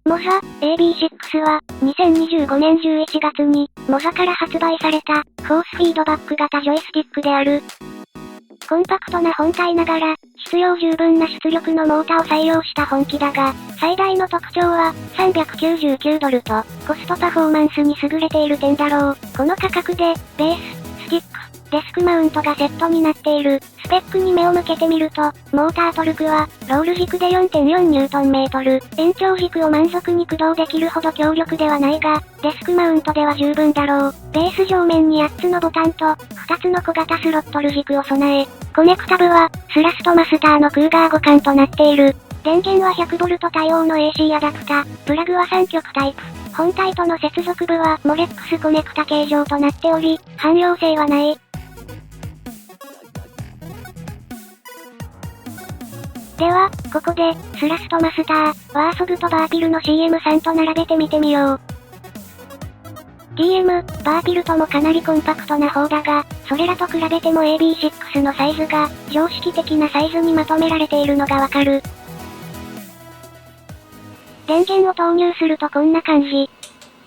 モザ AB6 は、2025年11月に、モザから発売された、フォースフィードバック型ジョイスティックである。コンパクトな本体ながら、必要十分な出力のモータを採用した本機だが、最大の特徴は、$399と、コストパフォーマンスに優れている点だろう。この価格で、ベース、スティック、デスクマウントがセットになっている。スペックに目を向けてみると、モータートルクは、ロール軸で 4.4 ニュートンメートル。延長軸を満足に駆動できるほど強力ではないが、デスクマウントでは十分だろう。ベース上面に8つのボタンと、2つの小型スロットル軸を備え、コネクタ部は、スラストマスターのクーガー互換となっている。電源は 100V 対応の AC アダプタ、プラグは3極タイプ。本体との接続部はモレックスコネクタ形状となっており、汎用性はない。では、ここで、スラストマスター、ワーソグとバーピルの CM3 と並べてみてみよう。DM、バーピルともかなりコンパクトな方だが、それらと比べても AB6 のサイズが、常識的なサイズにまとめられているのがわかる。電源を投入するとこんな感じ。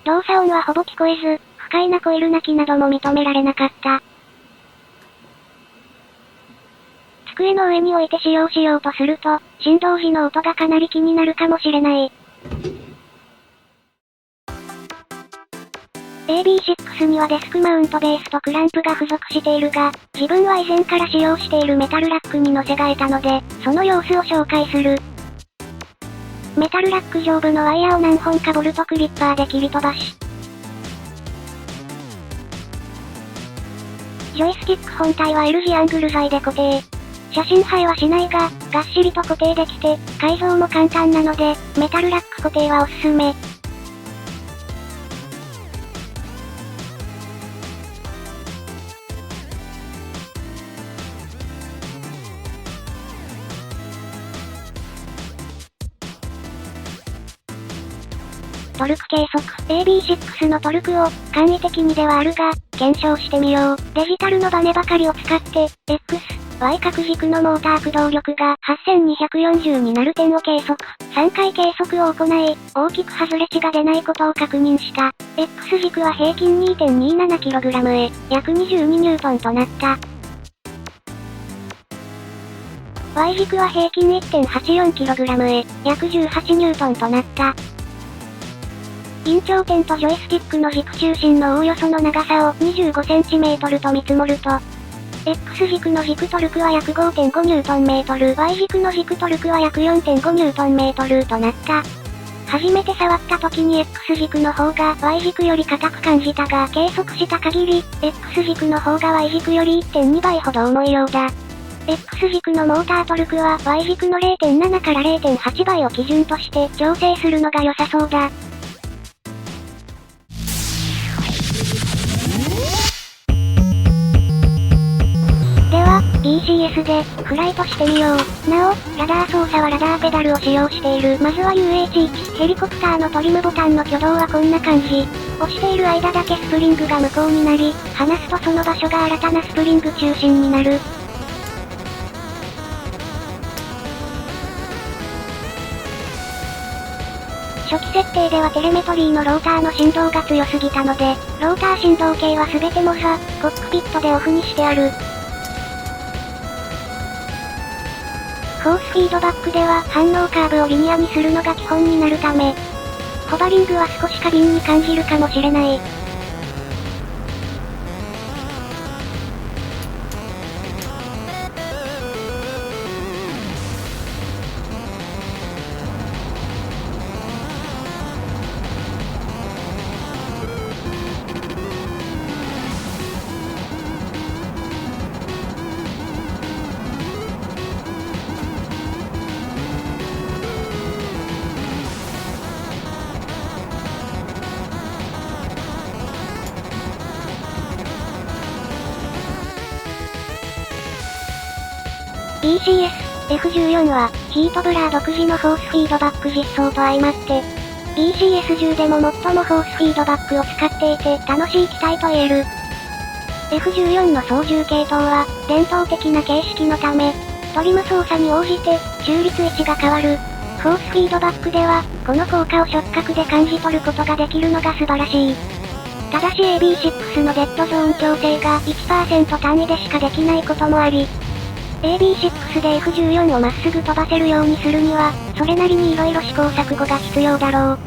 動作音はほぼ聞こえず、不快なコイル鳴きなども認められなかった。机の上に置いて使用しようとすると、振動時の音がかなり気になるかもしれない。AB6 にはデスクマウントベースとクランプが付属しているが、自分は以前から使用しているメタルラックに乗せ替えたので、その様子を紹介する。メタルラック上部のワイヤーを何本かボルトクリッパーで切り飛ばし、ジョイスティック本体は L 字アングル材で固定。写真映えはしないが、がっしりと固定できて、改造も簡単なので、メタルラック固定はおすすめ。トルク計測。AB6 のトルクを、簡易的にではあるが、検証してみよう。デジタルのバネばかりを使って、X、Y 角軸のモーター駆動力が8240になる点を計測。3回計測を行い、大きく外れ値が出ないことを確認した。X 軸は平均 2.27kg へ、約22ニュートンとなった。Y 軸は平均 1.84kg へ、約18ニュートンとなった。緊張点とジョイスティックの軸中心のおおよその長さを 25cm と見積もると、X 軸の軸トルクは約 5.5Nm、Y 軸の軸トルクは約 4.5Nm となった。初めて触った時に X 軸の方が Y 軸より硬く感じたが、計測した限り、X 軸の方が Y 軸より 1.2 倍ほど重いようだ。X 軸のモータートルクは Y 軸の 0.7 から 0.8 倍を基準として調整するのが良さそうだ。では、BCS で、フライトしてみよう。なお、ラダー操作はラダーペダルを使用している。まずは UH1、ヘリコプターのトリムボタンの挙動はこんな感じ。押している間だけスプリングが無効になり、離すとその場所が新たなスプリング中心になる。初期設定ではテレメトリーのローターの振動が強すぎたので、ローター振動計は全てモザ、コックピットでオフにしてある。フォースフィードバックでは反応カーブをリニアにするのが基本になるため、ホバリングは少し過敏に感じるかもしれない。BCS、F14 は、ヒートブラー独自のフォースフィードバック実装と相まって、BCS 中でも最もフォースフィードバックを使っていて楽しい機体と言える。F14 の操縦系統は、伝統的な形式のため、トリム操作に応じて、中立位置が変わる。フォースフィードバックでは、この効果を触覚で感じ取ることができるのが素晴らしい。ただし AB6 のデッドゾーン調整が 1% 単位でしかできないこともあり、AB6 で F14 をまっすぐ飛ばせるようにするには、それなりに色々試行錯誤が必要だろう。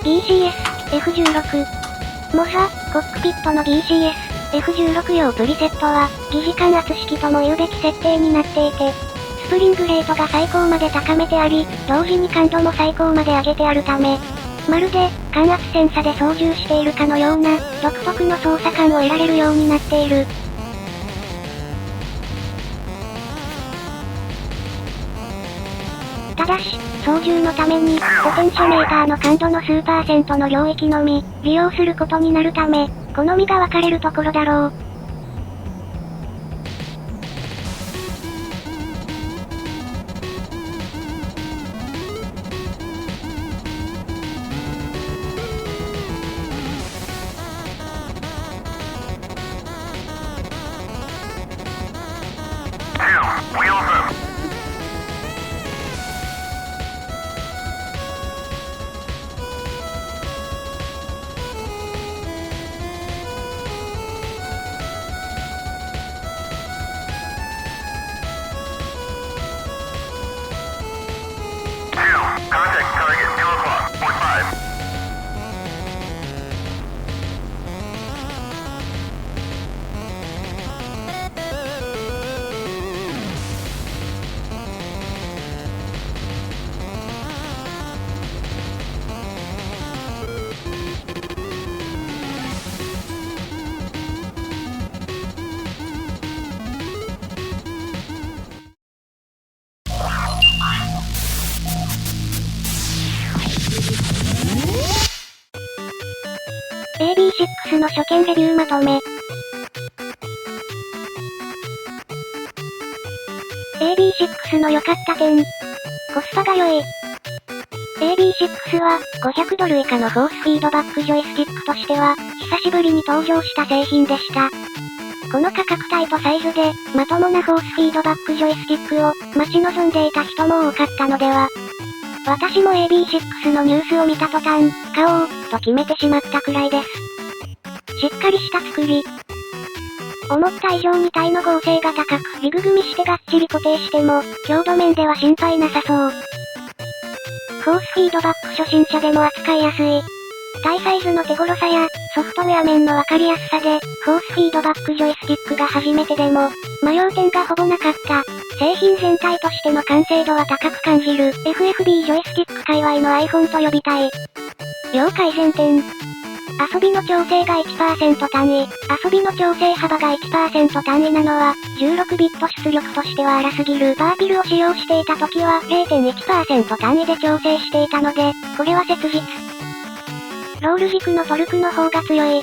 BCS、F16。モサ、コックピットの BCS、F16 用プリセットは、疑似感圧式とも言うべき設定になっていて、スプリングレートが最高まで高めてあり、同時に感度も最高まで上げてあるため、まるで、感圧センサで操縦しているかのような、独特の操作感を得られるようになっている。ただし、操縦のために、ポテンショメーターの感度の数%の領域のみ、利用することになるため、好みが分かれるところだろう。AB6 の初見レビューまとめ。AB6 の良かった点。コスパが良い。AB6 は、$500以下のフォースフィードバックジョイスティックとしては、久しぶりに登場した製品でした。この価格帯とサイズで、まともなフォースフィードバックジョイスティックを、待ち望んでいた人も多かったのでは。私も AB6 のニュースを見た途端、買おう、と決めてしまったくらいです。しっかりした作り。思った以上に体の剛性が高く、リグ組みしてがっちり固定しても、強度面では心配なさそう。フォースフィードバック初心者でも扱いやすい。大サイズの手頃さや、ソフトウェア面のわかりやすさで、フォースフィードバックジョイスティックが初めてでも、迷う点がほぼなかった。製品全体としての完成度は高く感じる。FFB ジョイスティック界隈の iPhone と呼びたい。要改善点。遊びの調整が 1% 単位。遊びの調整幅が 1% 単位なのは、16ビット出力としては荒すぎる。パーピルを使用していた時は 0.1% 単位で調整していたので、これは切実。ロール軸のトルクの方が強い。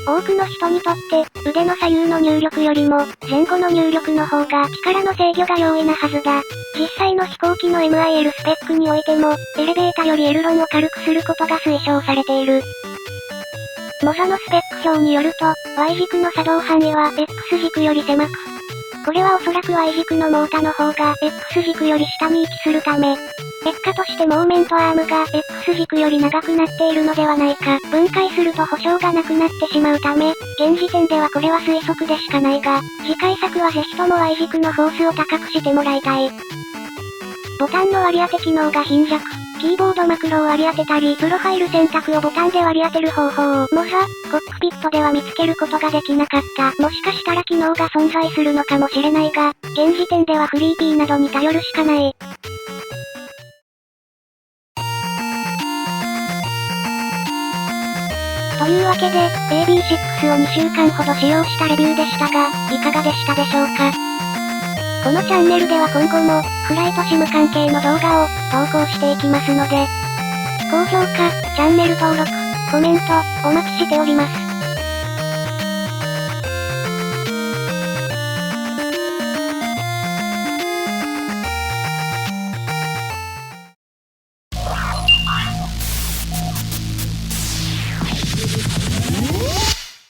多くの人にとって、腕の左右の入力よりも、前後の入力の方が力の制御が容易なはずだ。実際の飛行機の MIL スペックにおいても、エレベータよりエルロンを軽くすることが推奨されている。モザのスペック表によると、Y 軸の作動範囲は X 軸より狭く、これはおそらく Y 軸のモータの方が X 軸より下に位置するため、結果としてモーメントアームが X 軸より長くなっているのではないか。分解すると保証がなくなってしまうため、現時点ではこれは推測でしかないが、次回作はぜひとも Y 軸のフォースを高くしてもらいたい。ボタンの割り当て機能が貧弱。キーボードマクロを割り当てたり、プロファイル選択をボタンで割り当てる方法を、モザ、コックピットでは見つけることができなかった。もしかしたら機能が存在するのかもしれないが、現時点ではフリー P などに頼るしかない。というわけで、AB6 を2週間ほど使用したレビューでしたが、いかがでしたでしょうか。このチャンネルでは今後も、フライトシム関係の動画を投稿していきますので、高評価、チャンネル登録、コメント、お待ちしております。